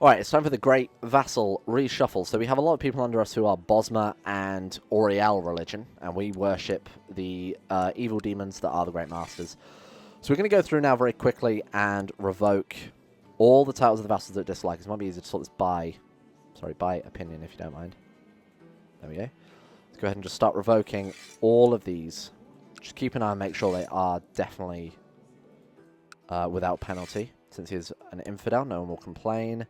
Alright, it's time for the Great Vassal Reshuffle. So we have a lot of people under us who are Bosma and Oriel religion, and we worship the evil demons that are the Great Masters. So we're going to go through now very quickly and revoke all the titles of the vassals that dislike us. It might be easier to sort this by opinion, if you don't mind. There we go. Let's go ahead and just start revoking all of these. Just keep an eye and make sure they are definitely without penalty. Since he's an infidel, no one will complain.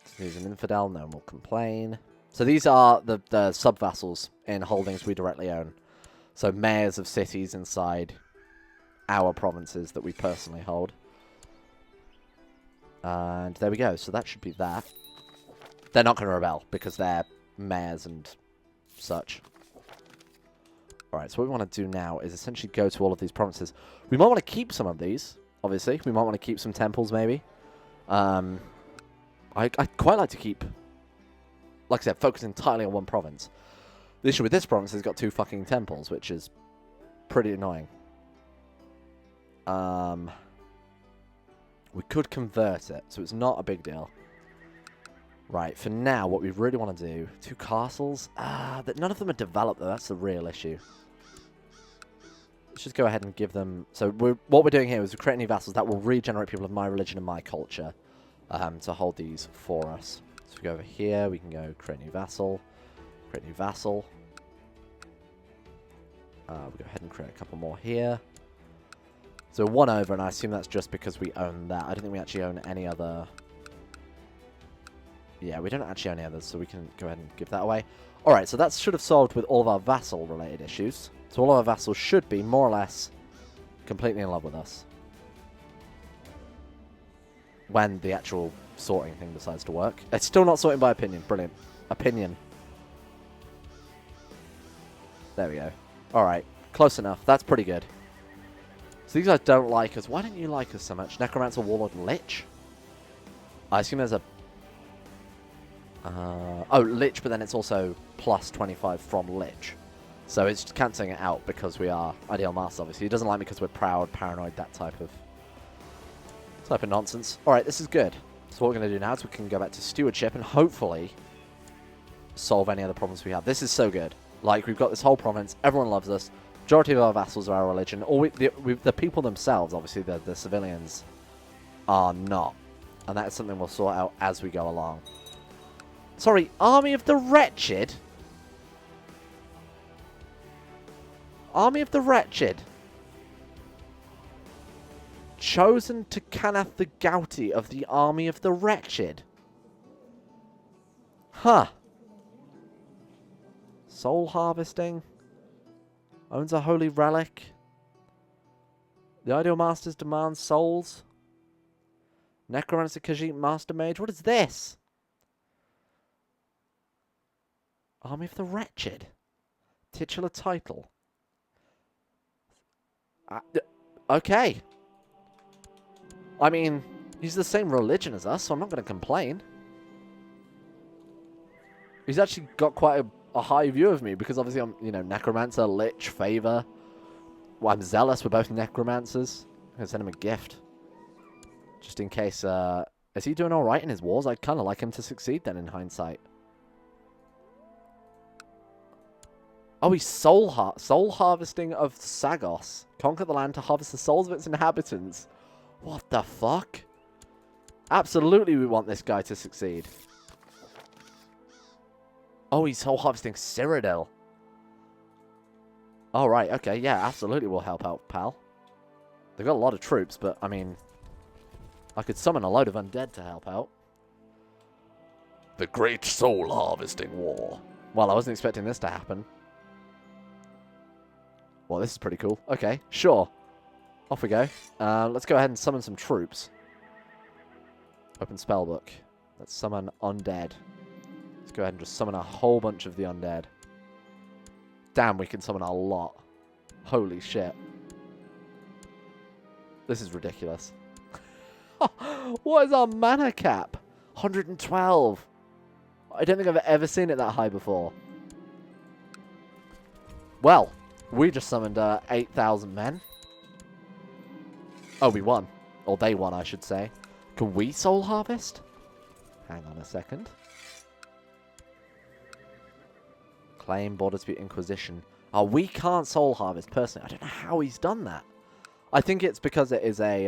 Since he's an infidel, no one will complain. So these are the sub-vassals in holdings we directly own. So mayors of cities inside our provinces that we personally hold. And there we go. So that should be that. They're not going to rebel because they're mayors and such. Alright, so what we want to do now is essentially go to all of these provinces. We might want to keep some of these, obviously. We might want to keep some temples, maybe. I'd quite like to keep, like I said, focus entirely on one province. The issue with this province is it's got 2 fucking temples, which is pretty annoying. We could convert it, so it's not a big deal. Right, for now, what we really want to do... 2 castles? None of them are developed, though. That's the real issue. Let's just go ahead and give them... So what we're doing here is we're creating new vassals that will regenerate people of my religion and my culture to hold these for us. So we go over here, we can go create new vassal. Create new vassal. We'll go ahead and create a couple more here. So 1 over, and I assume that's just because we own that. I don't think we actually own any other... Yeah, we don't actually own any others, so we can go ahead and give that away. Alright, so that should have solved with all of our vassal-related issues. So all of our vassals should be, more or less, completely in love with us. When the actual sorting thing decides to work. It's still not sorting by opinion. Brilliant. Opinion. There we go. Alright, close enough. That's pretty good. So these guys don't like us. Why don't you like us so much? Necromancer, Warlord, Lich? I assume there's a... oh, Lich, but then it's also plus 25 from Lich. So it's cancelling it out because we are Ideal Masters, obviously. He doesn't like me because we're proud, paranoid, that type of nonsense. Alright, this is good. So what we're going to do now is we can go back to Stewardship and hopefully solve any other problems we have. This is so good. Like, we've got this whole province. Everyone loves us. Majority of our vassals are our religion. The people themselves, obviously, the civilians, are not. And that is something we'll sort out as we go along. Sorry, Army of the Wretched? Army of the Wretched. Chosen to Kanath the Gouty of the Army of the Wretched. Huh. Soul harvesting. Owns a holy relic. The Ideal Masters demands souls. Necromancer Khajiit Master Mage. What is this? Army of the Wretched. Titular title. Okay. I mean, he's the same religion as us, so I'm not going to complain. He's actually got quite a high view of me, because obviously I'm, you know, Necromancer, Lich, Favor. Well, I'm Zealous, we're both Necromancers. I'm going to send him a gift. Just in case, is he doing alright in his wars? I'd kind of like him to succeed then, in hindsight. Oh, he's soul harvesting of Sagos. Conquer the land to harvest the souls of its inhabitants. What the fuck? Absolutely we want this guy to succeed. Oh, he's soul harvesting Cyrodiil. Oh, right, okay, yeah, absolutely we'll help out, pal. They've got a lot of troops, but, I mean, I could summon a load of undead to help out. The Great Soul Harvesting War. Well, I wasn't expecting this to happen. Well, this is pretty cool. Okay, sure. Off we go. Let's go ahead and summon some troops. Open spellbook. Let's summon undead. Let's go ahead and just summon a whole bunch of the undead. Damn, we can summon a lot. Holy shit. This is ridiculous. What is our mana cap? 112. I don't think I've ever seen it that high before. Well, we just summoned 8,000 men. Oh, we won. Or they won, I should say. Can we soul harvest? Hang on a second. Claim Border Dispute Inquisition. Oh, we can't Soul Harvest personally. I don't know how he's done that. I think it's because it is a,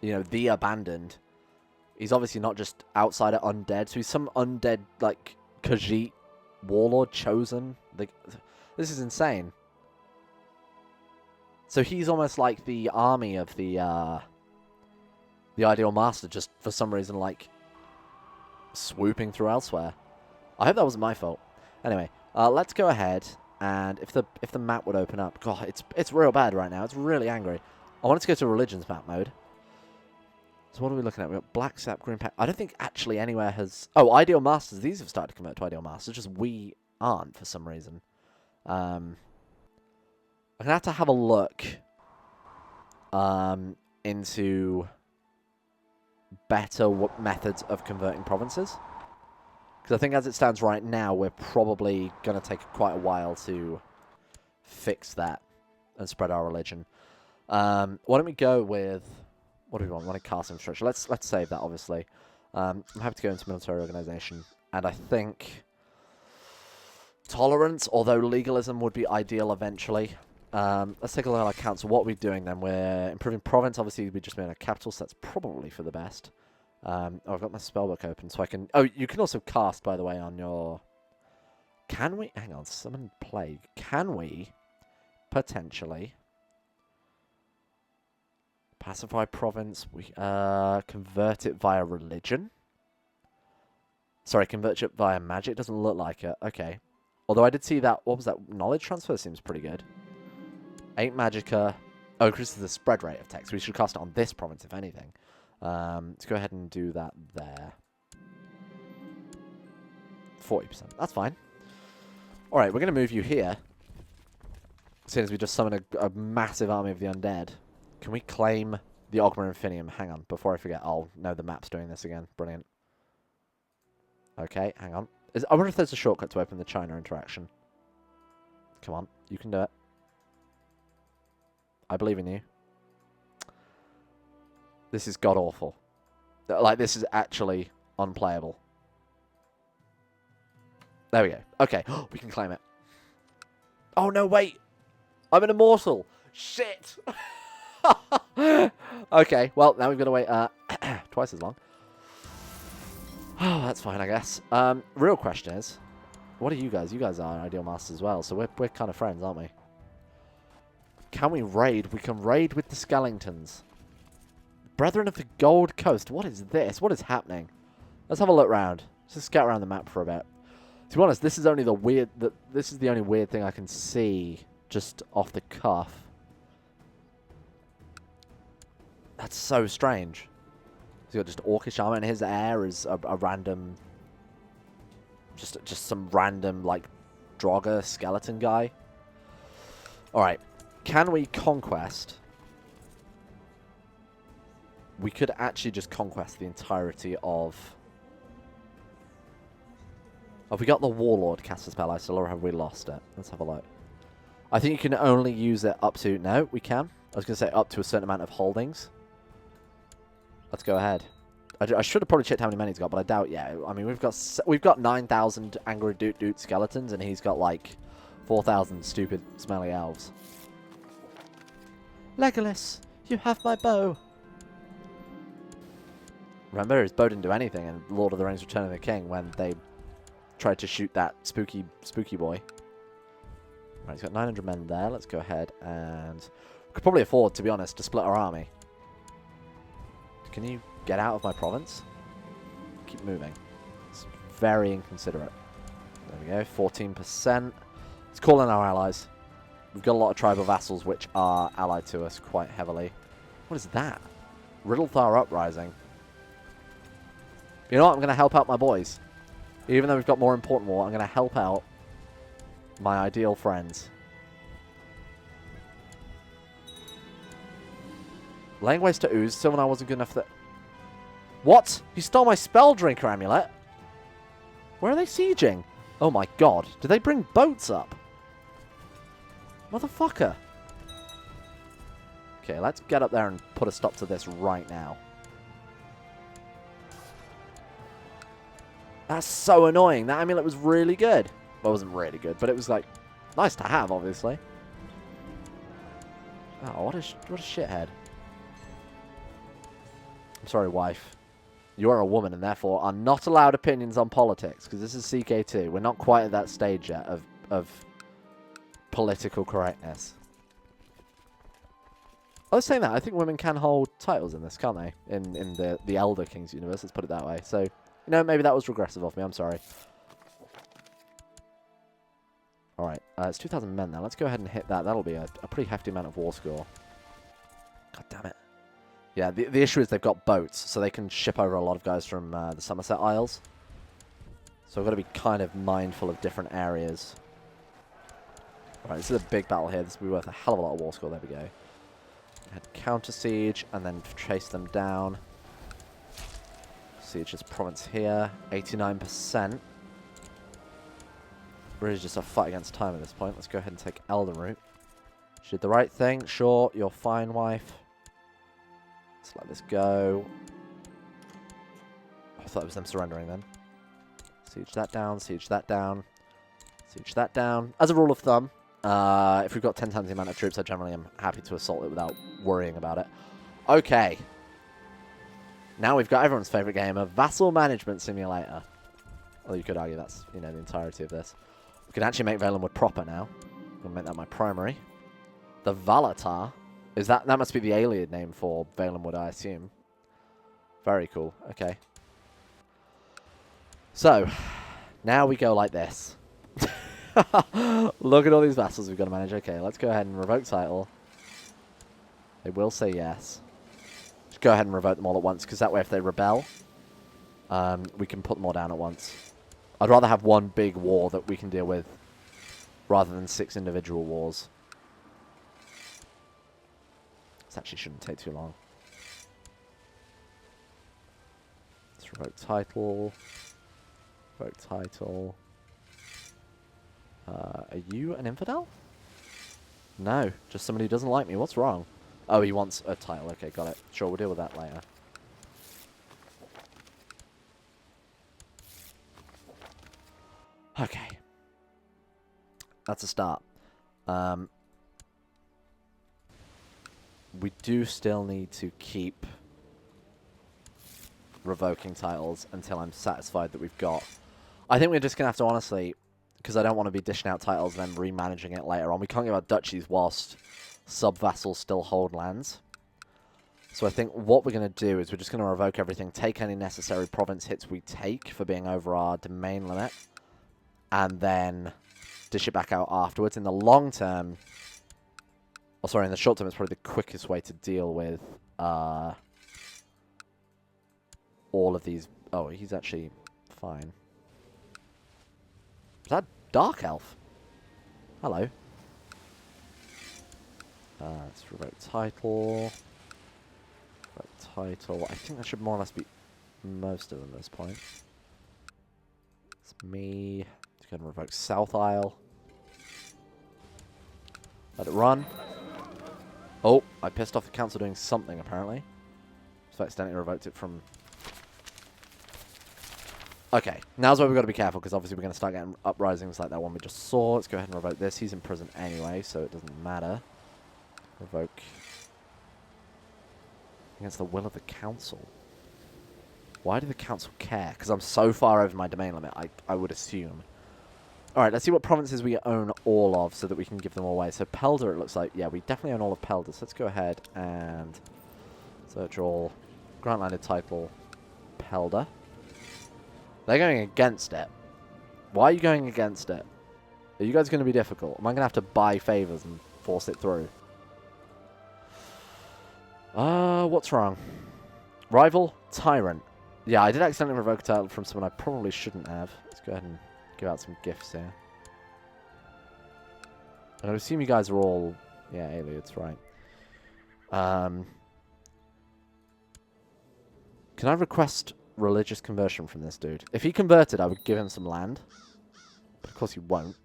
you know, the Abandoned. He's obviously not just outsider undead, so he's some undead, like, Khajiit warlord chosen. This is insane. So he's almost like the army of the Ideal Master, just for some reason, like, swooping through elsewhere. I hope that wasn't my fault. Anyway, let's go ahead, and if the map would open up, God, it's real bad right now. It's really angry. I wanted to go to Religions map mode. So what are we looking at? We've got Black Sap, Green Pack. I don't think actually anywhere has... Oh, Ideal Masters. These have started to convert to Ideal Masters. Just we aren't for some reason. I'm going to have a look into better methods of converting provinces. Because I think as it stands right now, we're probably going to take quite a while to fix that and spread our religion. Why don't we go with... What do we want? We want a casting structure. Let's save that, obviously. I'm happy to go into military organization. And I think tolerance, although legalism would be ideal eventually. Let's take a look at our council. What are we doing then? We're improving province. Obviously, we just made a capital, so that's probably for the best. Oh, I've got my spellbook open, so I can... Oh, you can also cast, by the way, on your... Can we... Hang on, summon plague. Can we potentially... Pacify province, we convert it via religion. Sorry, convert it via magic. Doesn't look like it. Okay. Although I did see that, what was that? Knowledge transfer seems pretty good. 8 magicka. Oh, increases the spread rate of text. We should cast it on this province, if anything. Let's go ahead and do that there. 40%. That's fine. Alright, we're going to move you here. Seeing as we just summoned a massive army of the undead. Can we claim the Ogma Infinium? Hang on, before I forget. Oh, no, the map's doing this again. Brilliant. Okay, hang on. I wonder if there's a shortcut to open the China interaction. Come on, you can do it. I believe in you. This is god-awful. Like, this is actually unplayable. There we go. Okay, we can claim it. Oh, no, wait. I'm an immortal. Shit. Okay, well, now we've got to wait twice as long. Oh, that's fine, I guess. Real question is, what are you guys? You guys are Ideal Masters as well, so we're kind of friends, aren't we? Can we raid? We can raid with the Skellingtons. Brethren of the Gold Coast. What is this? What is happening? Let's have a look around. Let's just scout around the map for a bit. To be honest, this is only this is the only weird thing I can see just off the cuff. That's so strange. He's got just orcish armor, and his heir is a random, just some random like Draugr skeleton guy. All right, can we conquest? We could actually just conquest the entirety of. Have we got the Warlord caster spell still, or have we lost it? Let's have a look. I think you can only use it up to... No, we can. I was going to say up to a certain amount of holdings. Let's go ahead. I should have probably checked how many men he's got, but I doubt, yeah. I mean, we've got 9,000 angry doot skeletons, and he's got, like, 4,000 stupid smelly elves. Legolas, you have my bow. Remember, his bow didn't do anything in Lord of the Rings Return of the King when they tried to shoot that spooky boy. Right, he's got 900 men there. Let's go ahead and... We could probably afford, to be honest, to split our army. Can you get out of my province? Keep moving. It's very inconsiderate. There we go, 14%. Let's call in our allies. We've got a lot of tribal vassals which are allied to us quite heavily. What is that? Riddlethar Uprising. You know what? I'm going to help out my boys. Even though we've got more important war, I'm going to help out my ideal friends. Laying waste to ooze. Sylvanar wasn't good enough for that. What? He stole my Spell Drinker amulet? Where are they sieging? Oh my god. Did they bring boats up? Motherfucker. Okay, let's get up there and put a stop to this right now. That's so annoying. That amulet was really good. Well, it wasn't really good, but it was, like, nice to have, obviously. Oh, what a shithead. I'm sorry, wife. You are a woman and therefore are not allowed opinions on politics, because this is CK2. We're not quite at that stage yet of political correctness. I was saying that. I think women can hold titles in this, can't they? In the Elder Kings universe, let's put it that way. So, you know, maybe that was regressive of me. I'm sorry. Alright, it's 2,000 men now. Let's go ahead and hit that. That'll be a pretty hefty amount of war score. God damn it. Yeah, the issue is they've got boats, so they can ship over a lot of guys from the Somerset Isles. So I've got to be kind of mindful of different areas. Alright, this is a big battle here. This will be worth a hell of a lot of war score. There we go. Head counter siege, and then chase them down. Siege this province here. 89%. Really just a fight against time at this point. Let's go ahead and take Elden Root. She did the right thing. Sure, you're fine, wife. Let's let this go. I thought it was them surrendering then. Siege that down, siege that down, siege that down. As a rule of thumb, if we've got 10 times the amount of troops, I generally am happy to assault it without worrying about it. Okay. Now we've got everyone's favourite game, a Vassal Management Simulator. Well, you could argue that's, you know, the entirety of this. We can actually make Valenwood proper now. I'm going to make that my primary. The Valatar. Is that must be the alien name for Valenwood, I assume. Very cool. Okay. So, now we go like this. Look at all these vassals we've got to manage. Okay, let's go ahead and revoke title. They will say yes. Just go ahead and revoke them all at once, because that way if they rebel, we can put them all down at once. I'd rather have one big war that we can deal with, rather than 6 individual wars. This actually shouldn't take too long. Let's revoke title. Revoke title. Are you an infidel? No, just somebody who doesn't like me. What's wrong? Oh, he wants a title. Okay, got it. Sure, we'll deal with that later. Okay. That's a start. We do still need to keep revoking titles until I'm satisfied that we've got... I think we're just going to have to, honestly, because I don't want to be dishing out titles and then remanaging it later on. We can't give out duchies whilst sub-vassals still hold lands. So I think what we're going to do is we're just going to revoke everything, take any necessary province hits we take for being over our domain limit, and then dish it back out afterwards. In the long term... Oh, sorry, in the short term, it's probably the quickest way to deal with all of these. Oh, he's actually fine. Is that Dark Elf? Hello. Let's revoke title. Revoke title. I think that should more or less be most of them at this point. It's me. Let's go ahead and revoke South Isle. Let it run. Oh, I pissed off the council doing something, apparently. So I accidentally revoked it from... Okay, now's where we've got to be careful, because obviously we're going to start getting uprisings like that one we just saw. Let's go ahead and revoke this. He's in prison anyway, so it doesn't matter. Revoke. Against the will of the council. Why do the council care? Because I'm so far over my domain limit, I would assume. Alright, let's see what provinces we own all of so that we can give them all away. So Pelda, it looks like, yeah, we definitely own all of Pelda. So let's go ahead and search all. Grant landed title, Pelda. They're going against it. Why are you going against it? Are you guys going to be difficult? Am I going to have to buy favors and force it through? What's wrong? Rival, Tyrant. Yeah, I did accidentally revoke a title from someone I probably shouldn't have. Let's go ahead and give out some gifts here. I assume you guys are all... Yeah, aliens, right. Can I request religious conversion from this dude? If he converted, I would give him some land. But of course he won't.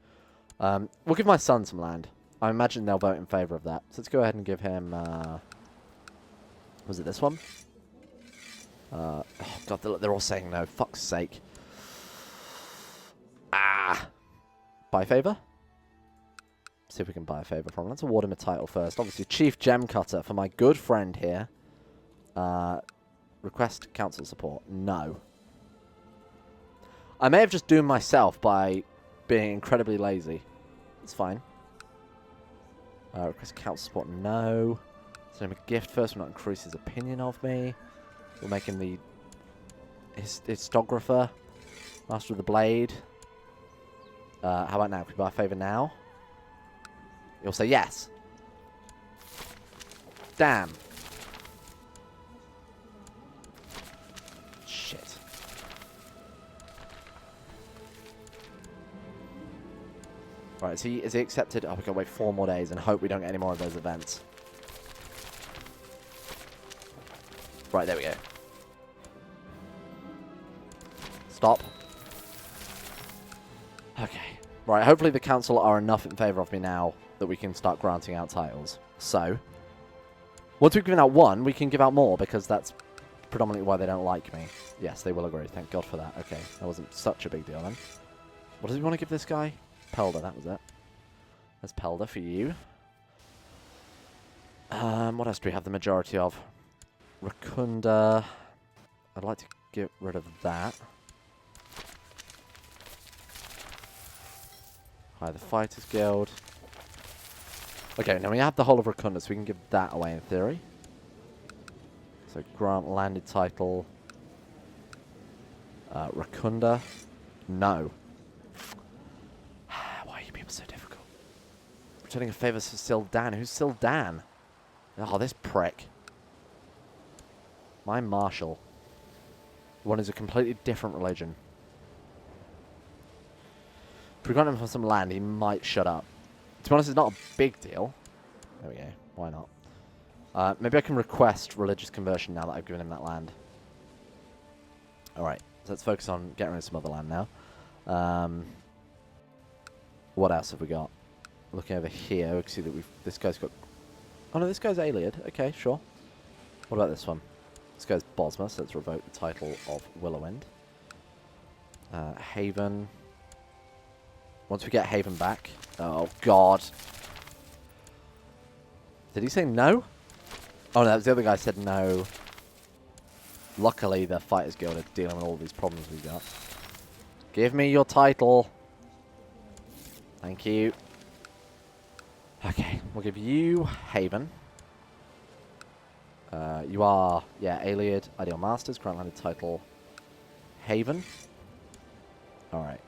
We'll give my son some land. I imagine they'll vote in favour of that. So let's go ahead and give him... was it this one? Oh god, they're all saying no. Fuck's sake. Buy favor. See if we can buy a favor from him. Let's award him a title first. Obviously, Chief Gem Cutter for my good friend here. Request council support. No. I may have just doomed myself by being incredibly lazy. It's fine. Request council support. No. Send him a gift first. We'll not increase his opinion of me. We'll make him the histographer. Master of the Blade. How about now? Can we buy a favor now? You'll say yes. Damn. Shit. Right, is he accepted? Oh, we gotta wait 4 more days and hope we don't get any more of those events. Right, there we go. Stop. Okay. Right, hopefully the council are enough in favour of me now that we can start granting out titles. So, once we've given out 1, we can give out more, because that's predominantly why they don't like me. Yes, they will agree. Thank God for that. Okay, that wasn't such a big deal then. What does he want to give this guy? Pelda, that was it. There's Pelda for you. What else do we have the majority of? Racunda. I'd like to get rid of that. Hi, the Fighters Guild. Okay, now we have the whole of Racunda, so we can give that away in theory. So grant landed title. Racunda. No. Why are you people so difficult? Returning a favour to Sildan. Who's Sildan? Oh, this prick. My marshal. One is a completely different religion. If we grant him for some land, he might shut up. To be honest, it's not a big deal. There we go. Why not? Maybe I can request religious conversion now that I've given him that land. Alright, so let's focus on getting rid of some other land now. What else have we got? Looking over here, we can see that this guy's got... Oh no, this guy's Aliad. Okay, sure. What about this one? This guy's Bosma, so let's revoke the title of Willowwind. Haven. Once we get Haven back... Oh, God. Did he say no? Oh, no, that was the other guy said no. Luckily, the Fighters Guild are dealing with all these problems we've got. Give me your title. Thank you. Okay, we'll give you Haven. You are, yeah, Aliad, Ideal Masters, grant landed title, Haven. Alright.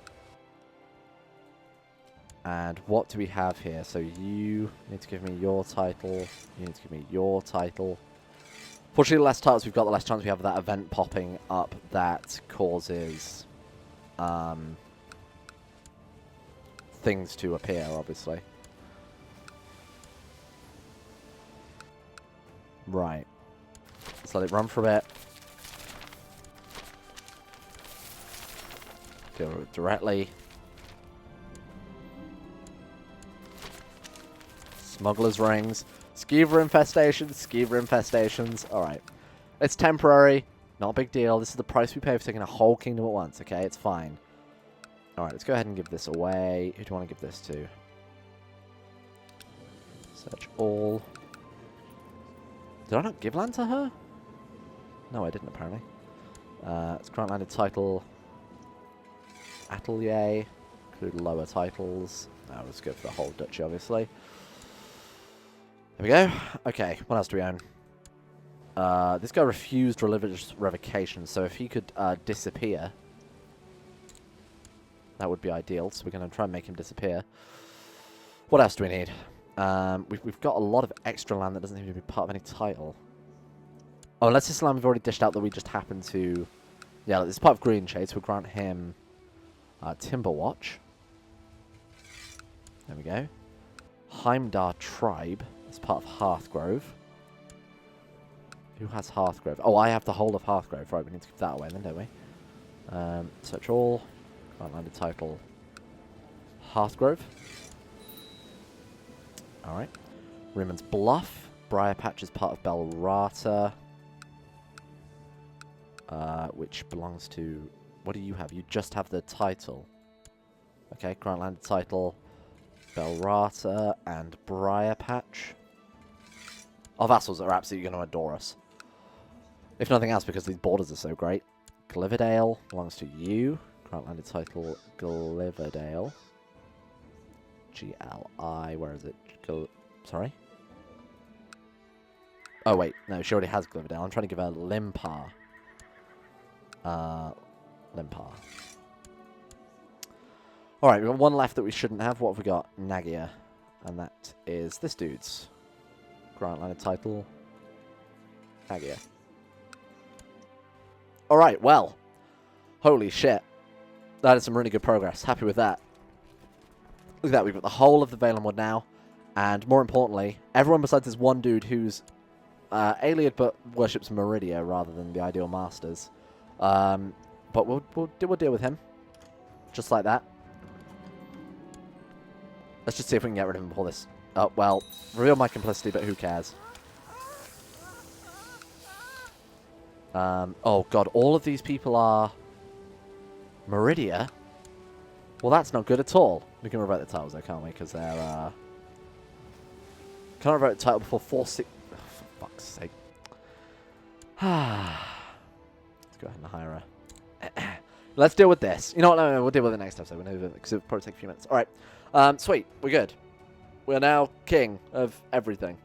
And what do we have here? So you need to give me your title. You need to give me your title. Fortunately, the less titles we've got, the less chance we have of that event popping up that causes things to appear, obviously. Right. Let's let it run for a bit. Go directly. Smuggler's rings. Skeever infestations. Alright. It's temporary. Not a big deal. This is the price we pay for taking a whole kingdom at once, okay? It's fine. Alright, let's go ahead and give this away. Who do you want to give this to? Search all. Did I not give land to her? No, I didn't, apparently. Let's grant landed title. Atelier. Include lower titles. No, let's go for the whole duchy, obviously. There we go. Okay, what else do we own? This guy refused religious revocation, so if he could disappear, that would be ideal. So we're going to try and make him disappear. What else do we need? We've got a lot of extra land that doesn't even be part of any title. Oh, unless this land we've already dished out that we just happen to... Yeah, this is part of Green Shade, so we'll grant him Timberwatch. There we go. Heimdar Tribe as part of Hearthgrove. Who has Hearthgrove? Oh, I have the whole of Hearthgrove. Right, we need to give that away then, don't we? Search all. Grant landed title Hearthgrove. Alright. Rimmond's Bluff. Briar Patch is part of Belrata. Which belongs to... What do you have? You just have the title. Okay, grant landed title, Belrata and Briar Patch. Our vassals are absolutely going to adore us. If nothing else, because these borders are so great. Gliverdale belongs to you. Grant landed title, Gliverdale. G-L-I, where is it? Sorry? Oh, wait. No, she already has Gliverdale. I'm trying to give her Limpar. Limpar. Alright, we've got one left that we shouldn't have. What have we got? Nagia. And that is this dude's. Grant landed title. Nagia. Alright, well. Holy shit. That is some really good progress. Happy with that. Look at that. We've got the whole of the Valen Wood now. And more importantly, everyone besides this one dude who's alien but worships Meridia rather than the Ideal Masters. But we'll deal with him. Just like that. Let's just see if we can get rid of him before this. Oh, well, reveal my complicity, but who cares? Oh, God, all of these people are Meridia? Well, that's not good at all. We can revoke the titles, though, can't we? Because they're... Can't revoke the title before 4-6... Oh, for fuck's sake. Let's go ahead and hire her. Let's deal with this. You know what? No, we'll deal with it next episode. Because it'll probably take a few minutes. All right. Sweet. We're good. We're now king of everything.